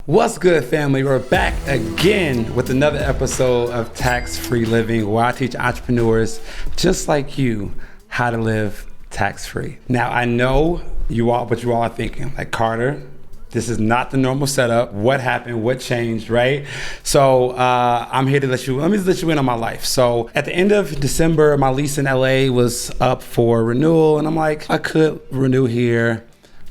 What's good, family? We're back again with another episode of Tax-Free Living, where I teach entrepreneurs just like you how to live tax-free. Now, I know you all are thinking, like, Carter, this is not the normal setup. What happened? What changed, right? So I'm here to let me let you in on my life. So at the end of December, my lease in LA was up for renewal, and I'm like, I could renew here,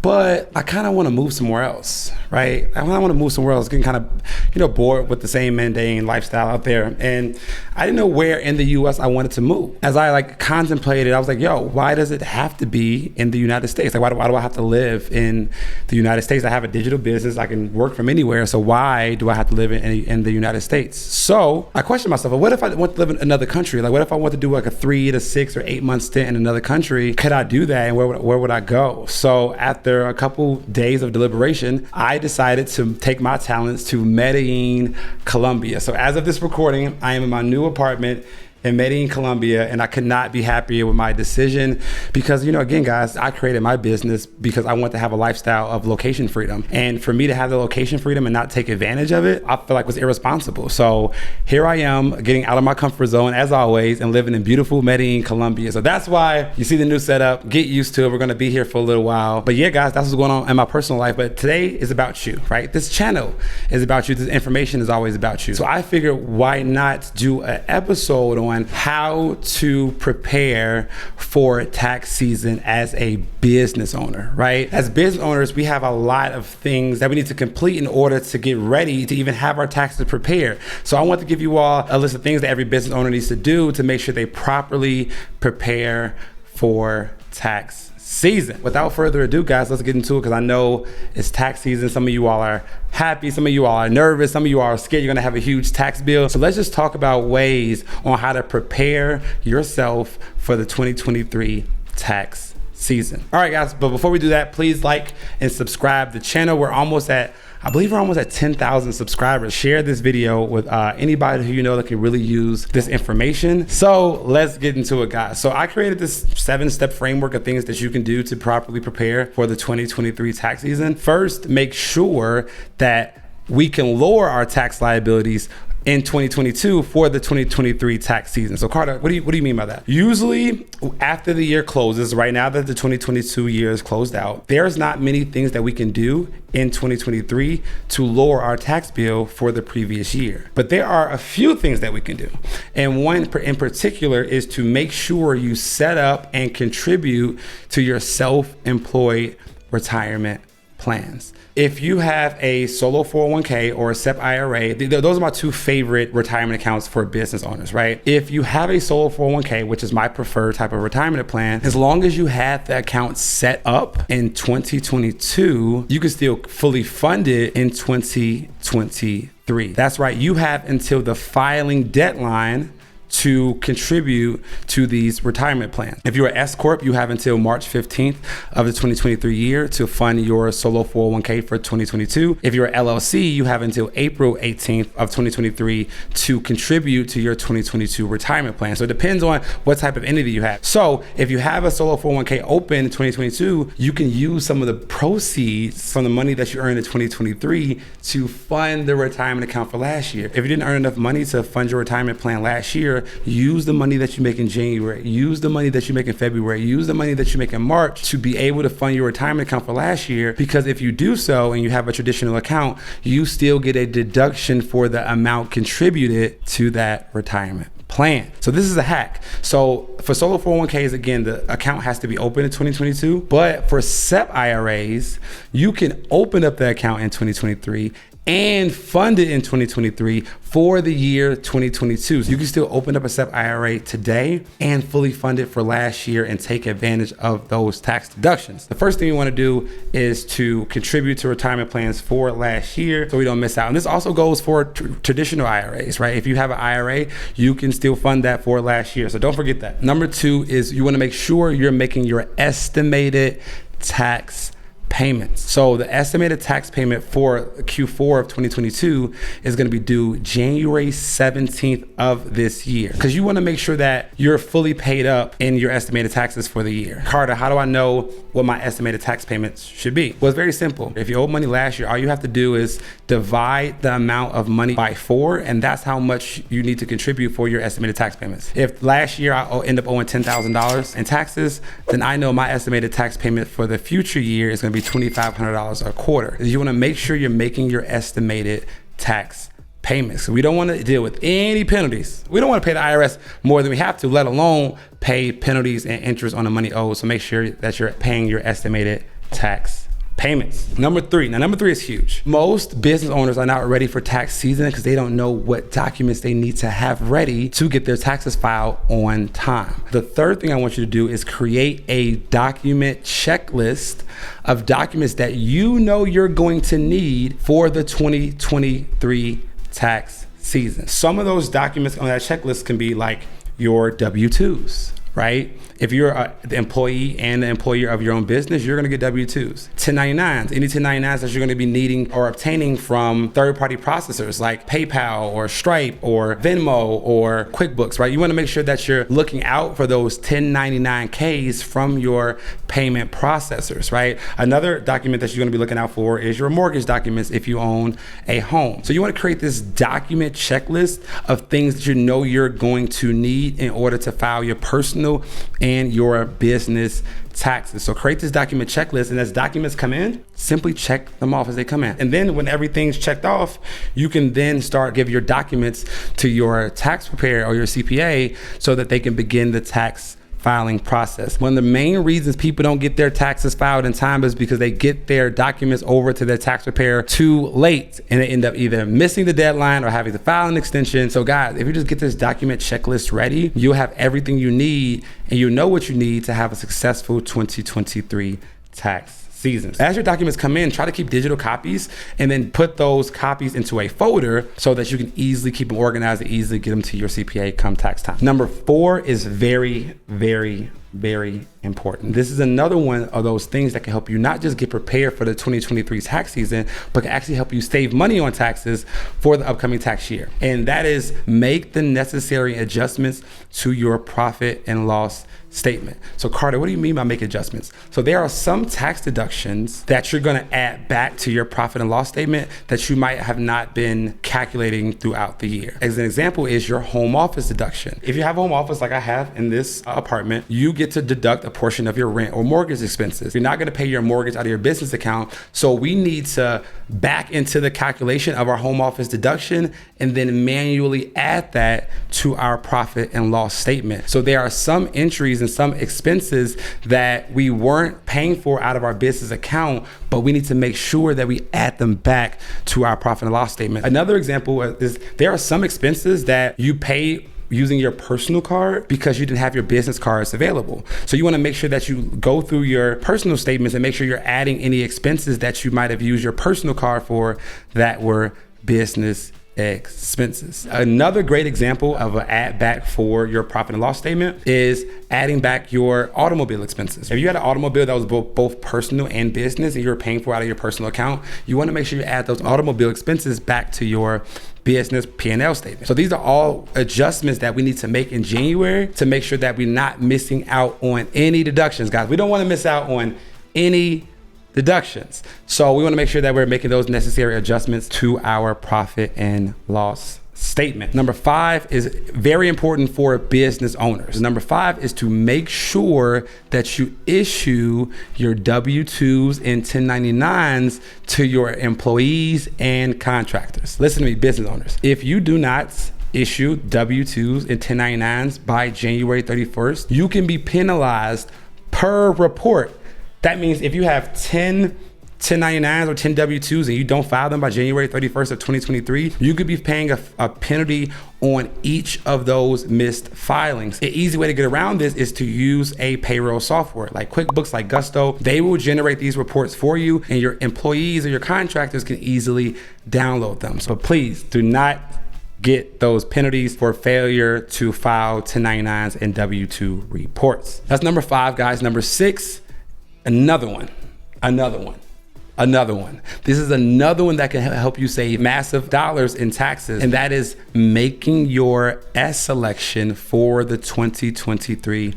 but I kind of want to move somewhere else, right? I want to move somewhere else, getting kind of, bored with the same mundane lifestyle out there. And I didn't know where in the US I wanted to move. As I contemplated, I was like, why does it have to be in the United States? Like, why do I have to live in the United States? I have a digital business. I can work from anywhere. So why do I have to live in the United States? So I questioned myself, what if I want to live in another country? Like, what if I want to do like a 3 to 6 or 8 month stint in another country? Could I do that? And where would I go? So after a couple days of deliberation, I decided to take my talents to Medellin, Colombia. So as of this recording, I am in my new apartment in Medellin, Colombia, and I could not be happier with my decision because, again, guys, I created my business because I want to have a lifestyle of location freedom. And for me to have the location freedom and not take advantage of it, I feel like was irresponsible. So here I am getting out of my comfort zone as always and living in beautiful Medellin, Colombia. So that's why you see the new setup. Get used to it. We're going to be here for a little while. But yeah, guys, that's what's going on in my personal life. But today is about you, right? This channel is about you. This information is always about you. So I figured, why not do an episode on how to prepare for tax season as a business owner, right? As business owners, we have a lot of things that we need to complete in order to get ready to even have our taxes prepared. So I want to give you all a list of things that every business owner needs to do to make sure they properly prepare for tax season. Without further ado, guys, let's get into it because I know it's tax season. Some of you all are happy, some of you all are nervous, some of you all are scared you're gonna have a huge tax bill. So let's just talk about ways on how to prepare yourself for the 2023 tax season. All right, guys, but before we do that, please like and subscribe to the channel. I believe we're almost at 10,000 subscribers. Share this video with anybody who you know that can really use this information. So let's get into it, guys. So I created this 7-step framework of things that you can do to properly prepare for the 2023 tax season. First, make sure that we can lower our tax liabilities in 2022 for the 2023 tax season. So Carter, what do you mean by that? Usually after the year closes, right now that the 2022 year is closed out, there's not many things that we can do in 2023 to lower our tax bill for the previous year. But there are a few things that we can do. And one in particular is to make sure you set up and contribute to your self-employed retirement plans. If you have a solo 401k or a SEP IRA, those are my two favorite retirement accounts for business owners, right? If you have a solo 401k, which is my preferred type of retirement plan, as long as you have the account set up in 2022, you can still fully fund it in 2023. That's right, you have until the filing deadline to contribute to these retirement plans. If you're an S-corp, you have until March 15th of the 2023 year to fund your solo 401k for 2022. If you're an LLC, you have until April 18th of 2023 to contribute to your 2022 retirement plan. So it depends on what type of entity you have. So if you have a solo 401k open in 2022, you can use some of the proceeds from the money that you earned in 2023 to fund the retirement account for last year. If you didn't earn enough money to fund your retirement plan last year, use the money that you make in January, use the money that you make in February, use the money that you make in March to be able to fund your retirement account for last year. Because if you do so and you have a traditional account, you still get a deduction for the amount contributed to that retirement plan. So this is a hack. So for solo 401ks, again, the account has to be open in 2022, but for SEP IRAs, you can open up the account in 2023 and fund it in 2023 for the year 2022. So you can still open up a SEP IRA today and fully fund it for last year and take advantage of those tax deductions. The first thing you want to do is to contribute to retirement plans for last year so we don't miss out. And this also goes for traditional IRAs, right? If you have an IRA, you can still fund that for last year. So don't forget that. Number 2 is you want to make sure you're making your estimated tax payments. So the estimated tax payment for Q4 of 2022 is going to be due January 17th of this year, because you want to make sure that you're fully paid up in your estimated taxes for the year. Carter, how do I know what my estimated tax payments should be? Well, it's very simple. If you owed money last year, all you have to do is divide the amount of money by 4, and that's how much you need to contribute for your estimated tax payments. If last year I end up owing $10,000 in taxes, then I know my estimated tax payment for the future year is going to be $2,500 a quarter. You want to make sure you're making your estimated tax payments. So we don't want to deal with any penalties. We don't want to pay the IRS more than we have to, let alone pay penalties and interest on the money owed. So make sure that you're paying your estimated tax payments. Number 3. Now, number 3 is huge. Most business owners are not ready for tax season because they don't know what documents they need to have ready to get their taxes filed on time. The third thing I want you to do is create a document checklist of documents that you know you're going to need for the 2023 tax season. Some of those documents on that checklist can be like your W-2s, right? If you're the employee and the employer of your own business, you're going to get W-2s. 1099s, any 1099s that you're going to be needing or obtaining from third-party processors like PayPal or Stripe or Venmo or QuickBooks, right? You want to make sure that you're looking out for those 1099Ks from your payment processors, right? Another document that you're going to be looking out for is your mortgage documents if you own a home. So you want to create this document checklist of things that you know you're going to need in order to file your personal and your business taxes. So create this document checklist, and as documents come in, simply check them off as they come in. And then when everything's checked off, you can then start give your documents to your tax preparer or your CPA so that they can begin the tax filing process. One of the main reasons people don't get their taxes filed in time is because they get their documents over to their tax preparer too late, and they end up either missing the deadline or having to file an extension. So guys, if you just get this document checklist ready, you'll have everything you need, and you know what you need to have a successful 2023 tax seasons. As your documents come in, try to keep digital copies and then put those copies into a folder so that you can easily keep them organized and easily get them to your CPA come tax time. Number 4 is very, very, very important. This is another one of those things that can help you not just get prepared for the 2023 tax season, but can actually help you save money on taxes for the upcoming tax year. And that is make the necessary adjustments to your profit and loss statement. So Carter, what do you mean by make adjustments? So there are some tax deductions that you're going to add back to your profit and loss statement that you might have not been calculating throughout the year. As an example is your home office deduction. If you have a home office like I have in this apartment, you get to deduct a portion of your rent or mortgage expenses. You're not going to pay your mortgage out of your business account. So we need to back into the calculation of our home office deduction and then manually add that to our profit and loss statement. So there are some entries and some expenses that we weren't paying for out of our business account, but we need to make sure that we add them back to our profit and loss statement. Another example is there are some expenses that you pay using your personal card because you didn't have your business cards available. So you want to make sure that you go through your personal statements and make sure you're adding any expenses that you might have used your personal card for that were business expenses. Another great example of an add back for your profit and loss statement is adding back your automobile expenses. If you had an automobile that was both personal and business and you were paying for out of your personal account, you want to make sure you add those automobile expenses back to your business P&L statement. So these are all adjustments that we need to make in January to make sure that we're not missing out on any deductions, guys. We don't want to miss out on any deductions. So we want to make sure that we're making those necessary adjustments to our profit and loss statement. Number 5 is very important for business owners. Number 5 is to make sure that you issue your W-2s and 1099s to your employees and contractors. Listen to me, business owners. If you do not issue W-2s and 1099s by January 31st, you can be penalized per report. That means if you have 10 1099s or 10 W-2s and you don't file them by January 31st of 2023, you could be paying a penalty on each of those missed filings. An easy way to get around this is to use a payroll software like QuickBooks, like Gusto. They will generate these reports for you and your employees or your contractors can easily download them. So please do not get those penalties for failure to file 1099s and W-2 reports. That's number 5, guys. Number 6, another one. Another one. This is another one that can help you save massive dollars in taxes, and that is making your S-election for the 2023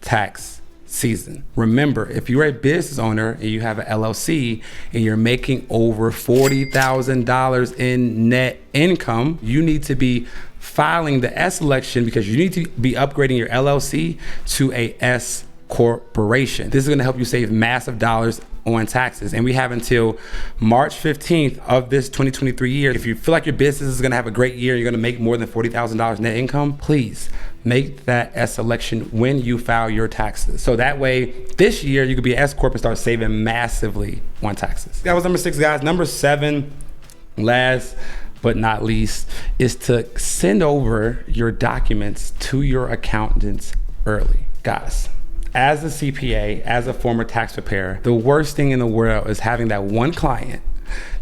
tax season. Remember, if you're a business owner and you have an LLC and you're making over $40,000 in net income, you need to be filing the S-election because you need to be upgrading your LLC to a S corporation. This is going to help you save massive dollars on taxes. And we have until March 15th of this 2023 year. If you feel like your business is going to have a great year, you're going to make more than $40,000 net income, please make that S-election when you file your taxes. So that way, this year, you could be an S-corp and start saving massively on taxes. That was number 6, guys. Number 7, last but not least, is to send over your documents to your accountants early. Guys, as a CPA, as a former tax preparer, the worst thing in the world is having that one client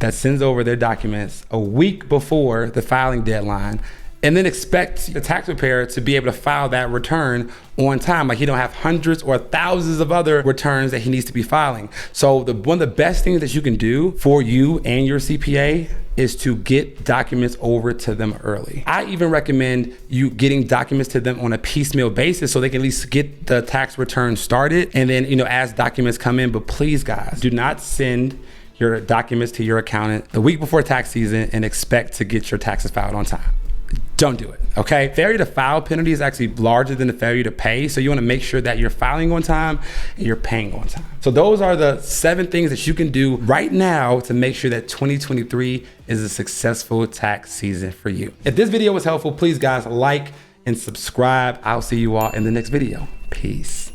that sends over their documents a week before the filing deadline and then expect the tax preparer to be able to file that return on time. Like he don't have hundreds or thousands of other returns that he needs to be filing. So one of the best things that you can do for you and your CPA is to get documents over to them early. I even recommend you getting documents to them on a piecemeal basis so they can at least get the tax return started, and then, as documents come in. But please, guys, do not send your documents to your accountant the week before tax season and expect to get your taxes filed on time. Don't do it, okay? Failure to file penalty is actually larger than the failure to pay. So you wanna make sure that you're filing on time and you're paying on time. So those are the 7 things that you can do right now to make sure that 2023 is a successful tax season for you. If this video was helpful, please guys, like and subscribe. I'll see you all in the next video. Peace.